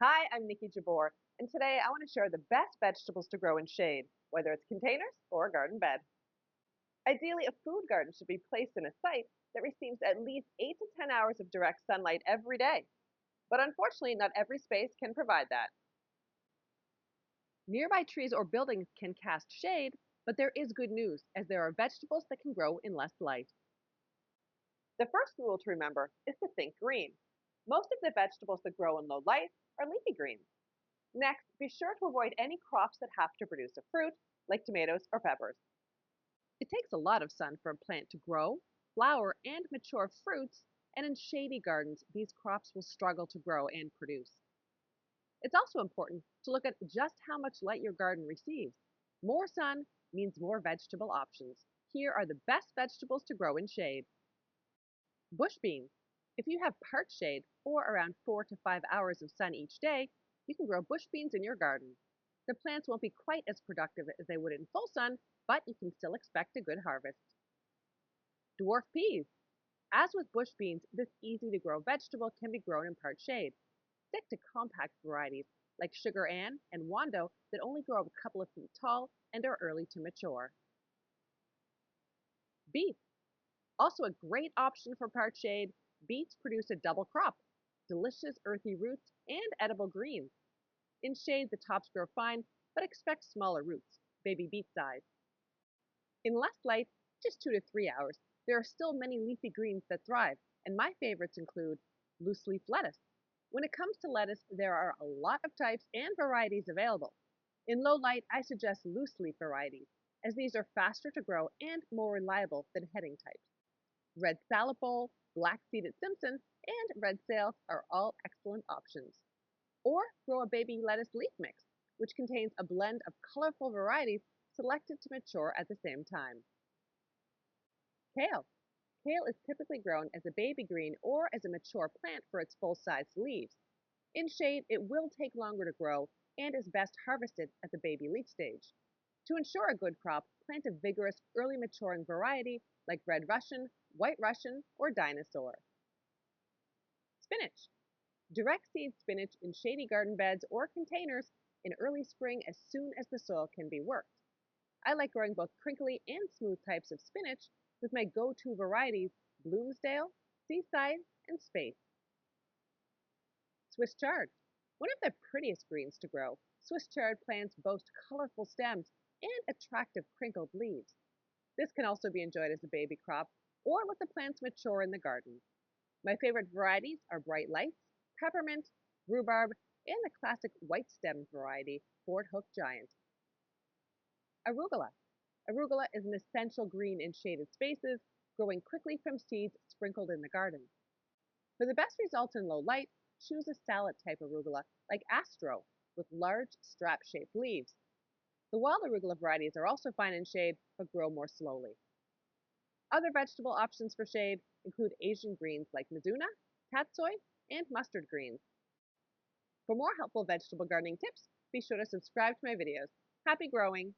Hi, I'm Nikki Jabor, and today I want to share the best vegetables to grow in shade, whether it's containers or a garden bed. Ideally, a food garden should be placed in a site that receives at least 8 to 10 hours of direct sunlight every day. But unfortunately, not every space can provide that. Nearby trees or buildings can cast shade, but there is good news, as there are vegetables that can grow in less light. The first rule to remember is to think green. Most of the vegetables that grow in low light are leafy greens. Next, be sure to avoid any crops that have to produce a fruit, like tomatoes or peppers. It takes a lot of sun for a plant to grow, flower, and mature fruits, and in shady gardens, these crops will struggle to grow and produce. It's also important to look at just how much light your garden receives. More sun means more vegetable options. Here are the best vegetables to grow in shade. Bush beans. If you have part shade or around 4 to 5 hours of sun each day, you can grow bush beans in your garden. The plants won't be quite as productive as they would in full sun, but you can still expect a good harvest. Dwarf peas. As with bush beans, this easy to grow vegetable can be grown in part shade. Stick to compact varieties like Sugar Ann and Wando that only grow a couple of feet tall and are early to mature. Beets. Also a great option for part shade, beets produce a double crop, delicious earthy roots and edible greens. In shade, the tops grow fine, but expect smaller roots, baby beet size. In less light, just 2 to 3 hours, there are still many leafy greens that thrive, and my favorites include loose leaf lettuce. When it comes to lettuce, there are a lot of types and varieties available. In low light, I suggest loose leaf varieties, as these are faster to grow and more reliable than heading types. Red salad bowl, black-seeded Simpson, and red sales are all excellent options. Or grow a baby lettuce leaf mix, which contains a blend of colorful varieties selected to mature at the same time. Kale. Kale is typically grown as a baby green or as a mature plant for its full-sized leaves. In shade, it will take longer to grow and is best harvested at the baby leaf stage. To ensure a good crop, plant a vigorous, early maturing variety like Red Russian, White Russian, or Dinosaur. Spinach. Direct seed spinach in shady garden beds or containers in early spring as soon as the soil can be worked. I like growing both crinkly and smooth types of spinach with my go-to varieties Bloomsdale, Seaside, and Space. Swiss chard. One of the prettiest greens to grow, Swiss chard plants boast colorful stems and attractive crinkled leaves. This can also be enjoyed as a baby crop or let the plants mature in the garden. My favorite varieties are Bright Lights, Peppermint, Rhubarb, and the classic white-stemmed variety, Fort Hook Giant. Arugula. Arugula is an essential green in shaded spaces, growing quickly from seeds sprinkled in the garden. For the best results in low light, choose a salad-type arugula like Astro with large strap-shaped leaves. The wild arugula varieties are also fine in shade, but grow more slowly. Other vegetable options for shade include Asian greens like mizuna, tatsoi, and mustard greens. For more helpful vegetable gardening tips, be sure to subscribe to my videos. Happy growing!